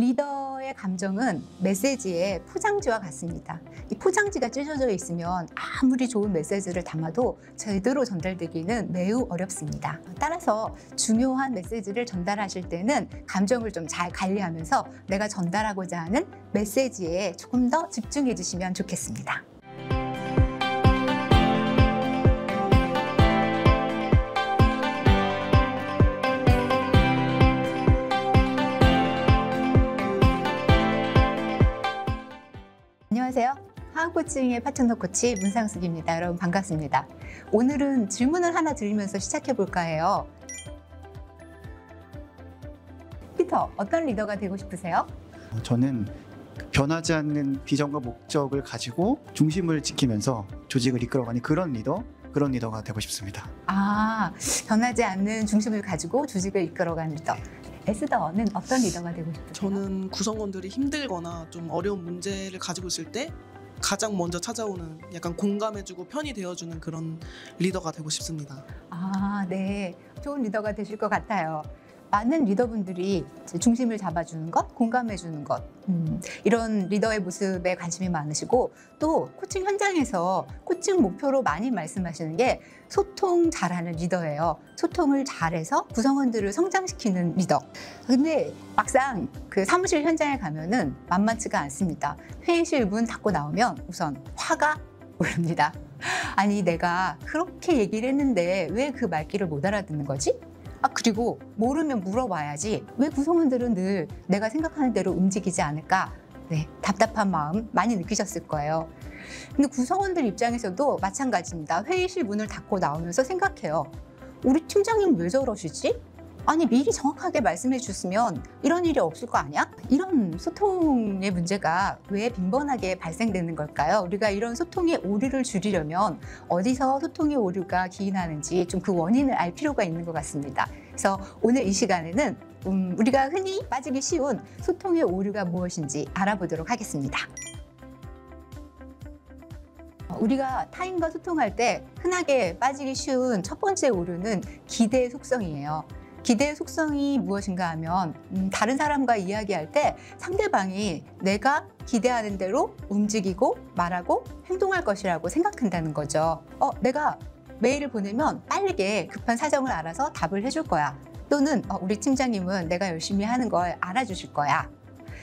리더의 감정은 메시지의 포장지와 같습니다. 이 포장지가 찢어져 있으면 아무리 좋은 메시지를 담아도 제대로 전달되기는 매우 어렵습니다. 따라서 중요한 메시지를 전달하실 때는 감정을 좀 잘 관리하면서 내가 전달하고자 하는 메시지에 조금 더 집중해 주시면 좋겠습니다. 안녕하세요. 화학코칭의 파트너 코치 문상숙입니다. 여러분 반갑습니다. 오늘은 질문을 하나 드리면서 시작해 볼까 해요. 피터, 어떤 리더가 되고 싶으세요? 저는 변하지 않는 비전과 목적을 가지고 중심을 지키면서 조직을 이끌어가는 그런 리더가 되고 싶습니다. 변하지 않는 중심을 가지고 조직을 이끌어가는 리더. 에스더는 어떤 리더가 되고 싶으세요? 저는 구성원들이 힘들거나 좀 어려운 문제를 가지고 있을 때 가장 먼저 찾아오는, 약간 공감해주고 편이 되어주는 그런 리더가 되고 싶습니다. 네. 좋은 리더가 되실 것 같아요. 많은 리더분들이 중심을 잡아주는 것, 공감해주는 것, 이런 리더의 모습에 관심이 많으시고, 또 코칭 현장에서 코칭 목표로 많이 말씀하시는 게 소통 잘하는 리더예요. 소통을 잘해서 구성원들을 성장시키는 리더. 근데 막상 그 사무실 현장에 가면은 만만치가 않습니다. 회의실 문 닫고 나오면 우선 화가 오릅니다. 아니, 내가 그렇게 얘기를 했는데 왜 그 말귀를 못 알아듣는 거지? 그리고 모르면 물어봐야지. 왜 구성원들은 늘 내가 생각하는 대로 움직이지 않을까? 네, 답답한 마음 많이 느끼셨을 거예요. 근데 구성원들 입장에서도 마찬가지입니다. 회의실 문을 닫고 나오면서 생각해요. 우리 팀장님 왜 저러시지? 아니, 미리 정확하게 말씀해 주셨으면 이런 일이 없을 거 아니야? 이런 소통의 문제가 왜 빈번하게 발생되는 걸까요? 우리가 이런 소통의 오류를 줄이려면 어디서 소통의 오류가 기인하는지 좀 그 원인을 알 필요가 있는 것 같습니다. 그래서 오늘 이 시간에는 우리가 흔히 빠지기 쉬운 소통의 오류가 무엇인지 알아보도록 하겠습니다. 우리가 타인과 소통할 때 흔하게 빠지기 쉬운 첫 번째 오류는 기대의 속성이에요. 기대의 속성이 무엇인가 하면 다른 사람과 이야기할 때 상대방이 내가 기대하는 대로 움직이고 말하고 행동할 것이라고 생각한다는 거죠. 내가 메일을 보내면 빠르게 급한 사정을 알아서 답을 해줄 거야. 또는 우리 팀장님은 내가 열심히 하는 걸 알아주실 거야.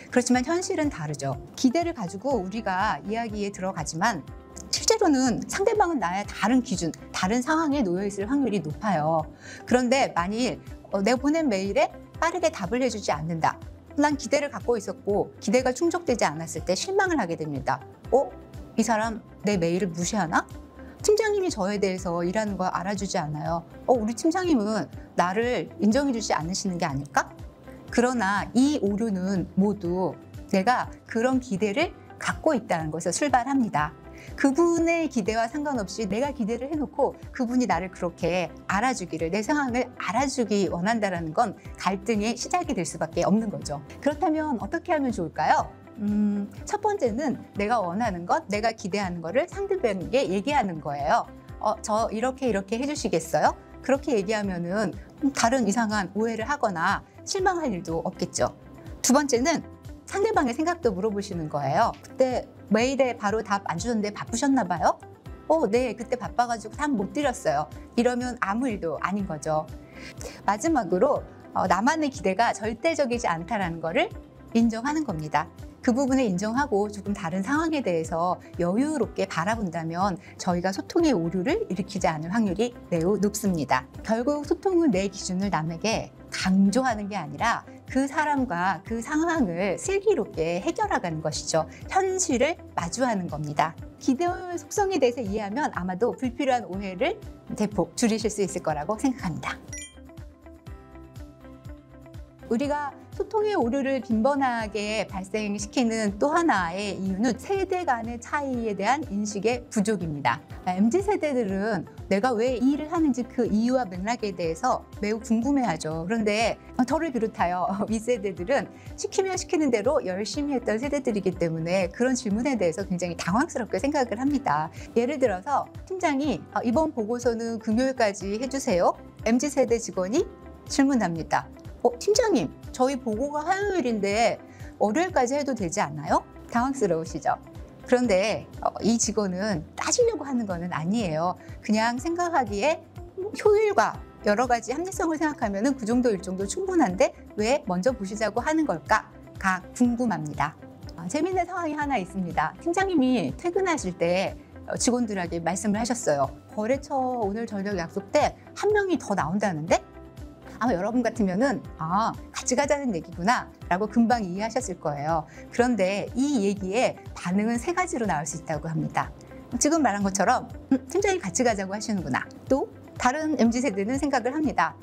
그렇지만 현실은 다르죠. 기대를 가지고 우리가 이야기에 들어가지만 실제로는 상대방은 나의 다른 기준, 다른 상황에 놓여 있을 확률이 높아요. 그런데 만일 내가 보낸 메일에 빠르게 답을 해주지 않는다. 난 기대를 갖고 있었고 기대가 충족되지 않았을 때 실망을 하게 됩니다. 이 사람 내 메일을 무시하나? 팀장님이 저에 대해서 일하는 걸 알아주지 않아요. 우리 팀장님은 나를 인정해주지 않으시는 게 아닐까? 그러나 이 오류는 모두 내가 그런 기대를 갖고 있다는 것에서 출발합니다. 그분의 기대와 상관없이 내가 기대를 해놓고 그분이 나를 그렇게 알아주기를, 내 상황을 알아주기 원한다는 건 갈등의 시작이 될 수밖에 없는 거죠. 그렇다면 어떻게 하면 좋을까요? 첫 번째는 내가 원하는 것, 내가 기대하는 거를 상대방에게 얘기하는 거예요. 저 이렇게 해주시겠어요? 그렇게 얘기하면은 다른 이상한 오해를 하거나 실망할 일도 없겠죠. 두 번째는 상대방의 생각도 물어보시는 거예요. 그때 메일에 바로 답 안 주셨는데 바쁘셨나 봐요? 네, 그때 바빠가지고 답 못 드렸어요. 이러면 아무 일도 아닌 거죠. 마지막으로 나만의 기대가 절대적이지 않다는 거를 인정하는 겁니다. 그 부분을 인정하고 조금 다른 상황에 대해서 여유롭게 바라본다면 저희가 소통의 오류를 일으키지 않을 확률이 매우 높습니다. 결국 소통은 내 기준을 남에게 강조하는 게 아니라 그 사람과 그 상황을 슬기롭게 해결하는 것이죠. 현실을 마주하는 겁니다. 기대의 속성에 대해서 이해하면 아마도 불필요한 오해를 대폭 줄이실 수 있을 거라고 생각합니다. 우리가 소통의 오류를 빈번하게 발생시키는 또 하나의 이유는 세대 간의 차이에 대한 인식의 부족입니다. MZ세대들은 내가 왜 이 일을 하는지 그 이유와 맥락에 대해서 매우 궁금해하죠. 그런데 저를 비롯하여 윗세대들은 시키면 시키는 대로 열심히 했던 세대들이기 때문에 그런 질문에 대해서 굉장히 당황스럽게 생각을 합니다. 예를 들어서 팀장이 이번 보고서는 금요일까지 해주세요. MZ세대 직원이 질문합니다. 팀장님, 저희 보고가 화요일인데 월요일까지 해도 되지 않나요? 당황스러우시죠? 그런데 이 직원은 따지려고 하는 거는 아니에요. 그냥 생각하기에 효율과 여러 가지 합리성을 생각하면 그 정도 일정도 충분한데 왜 먼저 보시자고 하는 걸까가 궁금합니다. 재미있는 상황이 하나 있습니다. 팀장님이 퇴근하실 때 직원들에게 말씀을 하셨어요. 거래처 오늘 저녁 약속 때 한 명이 더 나온다는데? 아마 여러분 같으면은 같이 가자는 얘기구나 라고 금방 이해하셨을 거예요. 그런데 이 얘기의 반응은 세 가지로 나올 수 있다고 합니다. 지금 말한 것처럼 팀장이 같이 가자고 하시는구나. 또 다른 MZ세대는 생각을 합니다.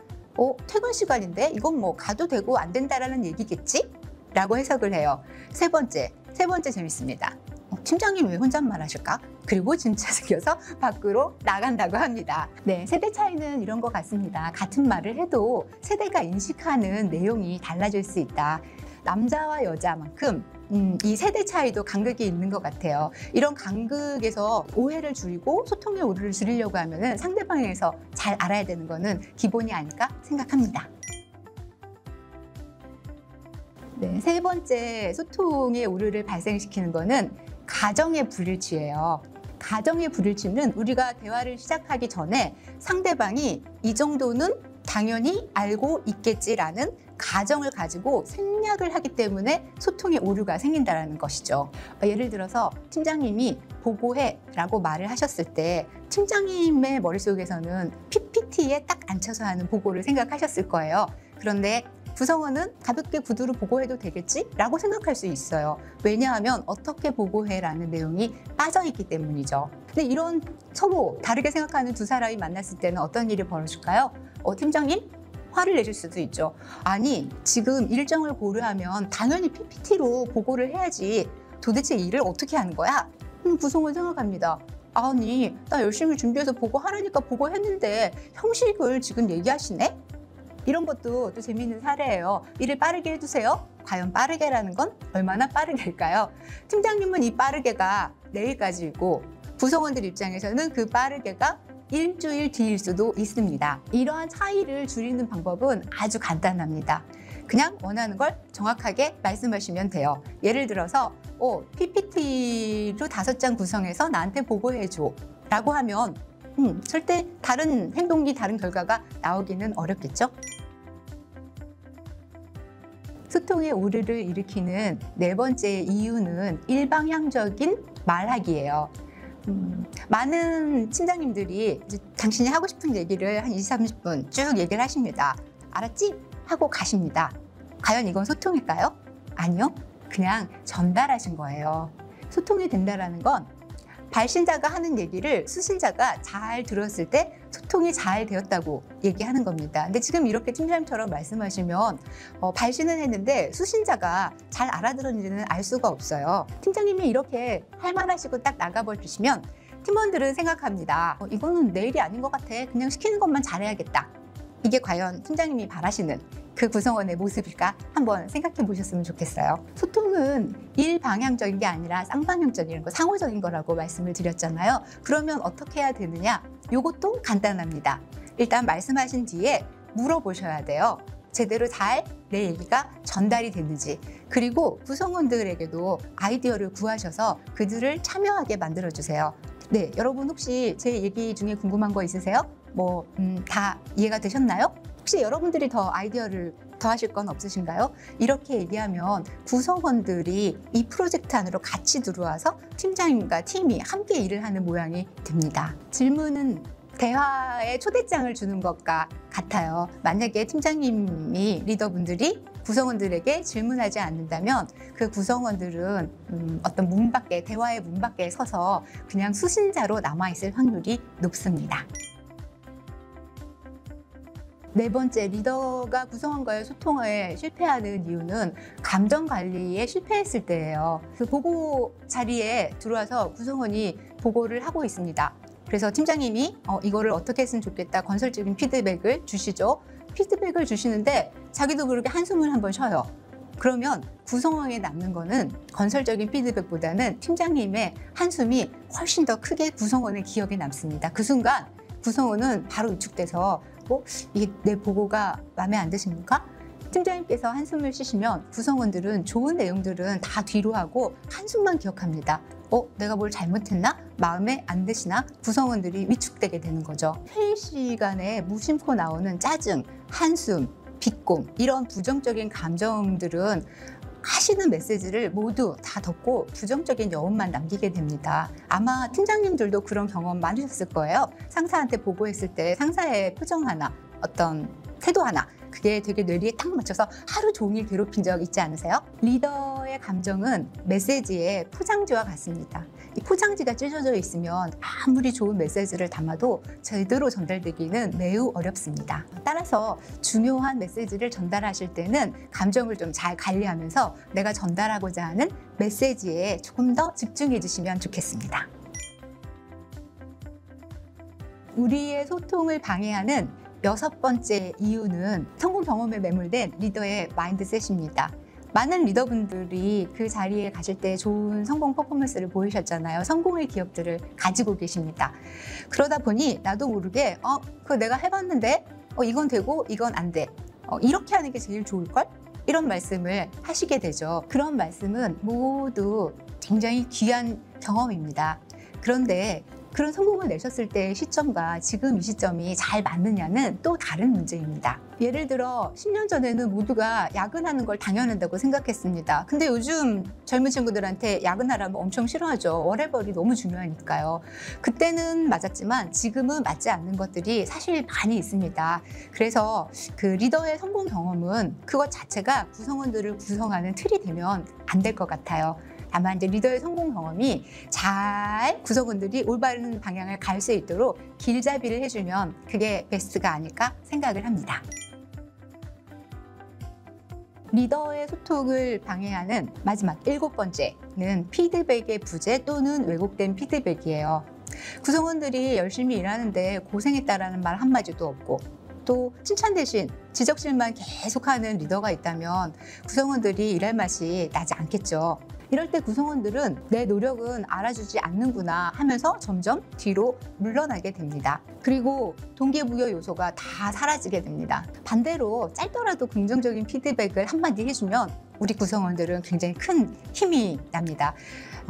퇴근 시간인데 이건 뭐 가도 되고 안 된다라는 얘기겠지? 라고 해석을 해요. 세 번째 재밌습니다. 팀장님 왜 혼잣말 하실까? 그리고 진짜 생겨서 밖으로 나간다고 합니다. 네, 세대 차이는 이런 것 같습니다. 같은 말을 해도 세대가 인식하는 내용이 달라질 수 있다. 남자와 여자만큼 이 세대 차이도 간극이 있는 것 같아요. 이런 간극에서 오해를 줄이고 소통의 오류를 줄이려고 하면 상대방에서 잘 알아야 되는 거는 기본이 아닐까 생각합니다. 네, 세 번째 소통의 오류를 발생시키는 거는 가정의 불일치예요. 가정의 불일치는 우리가 대화를 시작하기 전에 상대방이 이 정도는 당연히 알고 있겠지라는 가정을 가지고 생략을 하기 때문에 소통의 오류가 생긴다는 것이죠. 예를 들어서 팀장님이 보고해라고 말을 하셨을 때 팀장님의 머릿속에서는 PPT에 딱 앉혀서 하는 보고를 생각하셨을 거예요. 그런데 구성원은 가볍게 구두로 보고해도 되겠지? 라고 생각할 수 있어요. 왜냐하면 어떻게 보고해라는 내용이 빠져있기 때문이죠. 근데 이런 서로 다르게 생각하는 두 사람이 만났을 때는 어떤 일이 벌어질까요? 팀장님? 화를 내실 수도 있죠. 아니, 지금 일정을 고려하면 당연히 PPT로 보고를 해야지. 도대체 일을 어떻게 하는 거야? 구성원 생각합니다. 아니, 나 열심히 준비해서 보고하라니까 보고했는데 형식을 지금 얘기하시네? 이런 것도 또 재미있는 사례예요. 일을 빠르게 해주세요. 과연 빠르게라는 건 얼마나 빠르게일까요? 팀장님은 이 빠르게가 내일까지이고 구성원들 입장에서는 그 빠르게가 일주일 뒤일 수도 있습니다. 이러한 차이를 줄이는 방법은 아주 간단합니다. 그냥 원하는 걸 정확하게 말씀하시면 돼요. 예를 들어서 PPT로 5장 구성해서 나한테 보고해줘 라고 하면 절대 다른 행동이 다른 결과가 나오기는 어렵겠죠? 소통의 오류를 일으키는 네 번째 이유는 일방향적인 말하기예요. 많은 팀장님들이 당신이 하고 싶은 얘기를 한 20, 30분 쭉 얘기를 하십니다. 알았지? 하고 가십니다. 과연 이건 소통일까요? 아니요. 그냥 전달하신 거예요. 소통이 된다는 건 발신자가 하는 얘기를 수신자가 잘 들었을 때 소통이 잘 되었다고 얘기하는 겁니다. 근데 지금 이렇게 팀장님처럼 말씀하시면 발신은 했는데 수신자가 잘 알아들었는지는 알 수가 없어요. 팀장님이 이렇게 할 말하시고 딱 나가버리시면 팀원들은 생각합니다. 이거는 내 일이 아닌 것 같아. 그냥 시키는 것만 잘해야겠다. 이게 과연 팀장님이 바라시는 그 구성원의 모습일까 한번 생각해 보셨으면 좋겠어요. 소통은 일방향적인 게 아니라 쌍방향적인 거, 상호적인 거라고 말씀을 드렸잖아요. 그러면 어떻게 해야 되느냐? 이것도 간단합니다. 일단 말씀하신 뒤에 물어보셔야 돼요. 제대로 잘 내 얘기가 전달이 됐는지, 그리고 구성원들에게도 아이디어를 구하셔서 그들을 참여하게 만들어주세요. 네, 여러분 혹시 제 얘기 중에 궁금한 거 있으세요? 다 이해가 되셨나요? 혹시 여러분들이 더 아이디어를 더하실 건 없으신가요? 이렇게 얘기하면 구성원들이 이 프로젝트 안으로 같이 들어와서 팀장님과 팀이 함께 일을 하는 모양이 됩니다. 질문은 대화에 초대장을 주는 것과 같아요. 만약에 팀장님이 리더분들이 구성원들에게 질문하지 않는다면 그 구성원들은 어떤 문 밖에, 대화의 문 밖에 서서 그냥 수신자로 남아있을 확률이 높습니다. 네 번째, 리더가 구성원과의 소통에 실패하는 이유는 감정 관리에 실패했을 때예요. 그 보고 자리에 들어와서 구성원이 보고를 하고 있습니다. 그래서 팀장님이 이거를 어떻게 했으면 좋겠다, 건설적인 피드백을 주시죠. 피드백을 주시는데 자기도 모르게 한숨을 한번 쉬어요. 그러면 구성원에 남는 거는 건설적인 피드백보다는 팀장님의 한숨이 훨씬 더 크게 구성원의 기억에 남습니다. 그 순간 구성원은 바로 위축돼서 이게 내 보고가 마음에 안 드십니까? 팀장님께서 한숨을 쉬시면 구성원들은 좋은 내용들은 다 뒤로 하고 한숨만 기억합니다. 내가 뭘 잘못했나? 마음에 안 드시나? 구성원들이 위축되게 되는 거죠. 회의 시간에 무심코 나오는 짜증, 한숨, 비꼼 이런 부정적인 감정들은 하시는 메시지를 모두 다 덮고 부정적인 여운만 남기게 됩니다. 아마 팀장님들도 그런 경험 많으셨을 거예요. 상사한테 보고했을 때 상사의 표정 하나, 어떤 태도 하나 그게 되게 뇌리에 딱 맞춰서 하루 종일 괴롭힌 적 있지 않으세요? 리더의 감정은 메시지의 포장지와 같습니다. 이 포장지가 찢어져 있으면 아무리 좋은 메시지를 담아도 제대로 전달되기는 매우 어렵습니다. 따라서 중요한 메시지를 전달하실 때는 감정을 좀 잘 관리하면서 내가 전달하고자 하는 메시지에 조금 더 집중해 주시면 좋겠습니다. 우리의 소통을 방해하는 6번째 이유는 성공 경험에 매몰된 리더의 마인드셋입니다. 많은 리더분들이 그 자리에 가실 때 좋은 성공 퍼포먼스를 보이셨잖아요. 성공의 기억들을 가지고 계십니다. 그러다 보니 나도 모르게 그거 내가 해봤는데 이건 되고 이건 안 돼. 이렇게 하는 게 제일 좋을걸? 이런 말씀을 하시게 되죠. 그런 말씀은 모두 굉장히 귀한 경험입니다. 그런데 그런 성공을 내셨을 때의 시점과 지금 이 시점이 잘 맞느냐는 또 다른 문제입니다. 예를 들어 10년 전에는 모두가 야근하는 걸 당연하다고 생각했습니다. 근데 요즘 젊은 친구들한테 야근하라면 엄청 싫어하죠. 월해벌이 너무 중요하니까요. 그때는 맞았지만 지금은 맞지 않는 것들이 사실 많이 있습니다. 그래서 그 리더의 성공 경험은 그것 자체가 구성원들을 구성하는 틀이 되면 안 될 것 같아요. 다만 이제 리더의 성공 경험이 잘 구성원들이 올바른 방향을 갈 수 있도록 길잡이를 해주면 그게 베스트가 아닐까 생각을 합니다. 리더의 소통을 방해하는 마지막 7번째는 피드백의 부재 또는 왜곡된 피드백이에요. 구성원들이 열심히 일하는데 고생했다라는 말 한마디도 없고 또 칭찬 대신 지적질만 계속하는 리더가 있다면 구성원들이 일할 맛이 나지 않겠죠. 이럴 때 구성원들은 내 노력은 알아주지 않는구나 하면서 점점 뒤로 물러나게 됩니다. 그리고 동기부여 요소가 다 사라지게 됩니다. 반대로 짧더라도 긍정적인 피드백을 한마디 해주면 우리 구성원들은 굉장히 큰 힘이 납니다.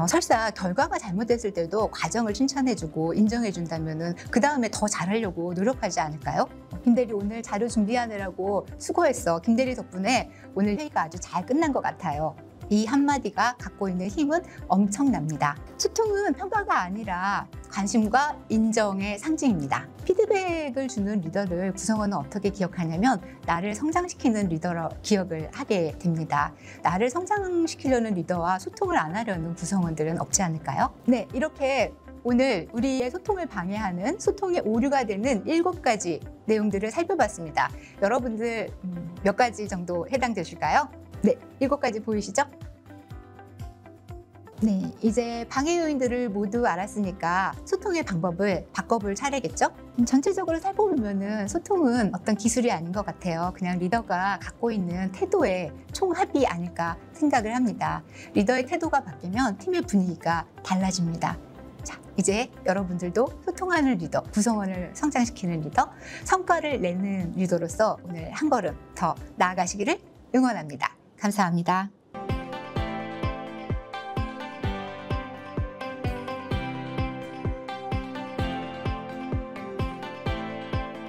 설사 결과가 잘못됐을 때도 과정을 칭찬해주고 인정해준다면 그 다음에 더 잘하려고 노력하지 않을까요? 김대리 오늘 자료 준비하느라고 수고했어. 김대리 덕분에 오늘 회의가 아주 잘 끝난 것 같아요. 이 한마디가 갖고 있는 힘은 엄청납니다. 소통은 평가가 아니라 관심과 인정의 상징입니다. 피드백을 주는 리더를 구성원은 어떻게 기억하냐면 나를 성장시키는 리더로 기억을 하게 됩니다. 나를 성장시키려는 리더와 소통을 안 하려는 구성원들은 없지 않을까요? 네, 이렇게 오늘 우리의 소통을 방해하는 소통의 오류가 되는 7가지 내용들을 살펴봤습니다. 여러분들 몇 가지 정도 해당되실까요? 네, 7가지 보이시죠? 네, 이제 방해 요인들을 모두 알았으니까 소통의 방법을 바꿔볼 차례겠죠? 전체적으로 살펴보면은 소통은 어떤 기술이 아닌 것 같아요. 그냥 리더가 갖고 있는 태도의 총합이 아닐까 생각을 합니다. 리더의 태도가 바뀌면 팀의 분위기가 달라집니다. 자, 이제 여러분들도 소통하는 리더, 구성원을 성장시키는 리더, 성과를 내는 리더로서 오늘 한 걸음 더 나아가시기를 응원합니다. 감사합니다.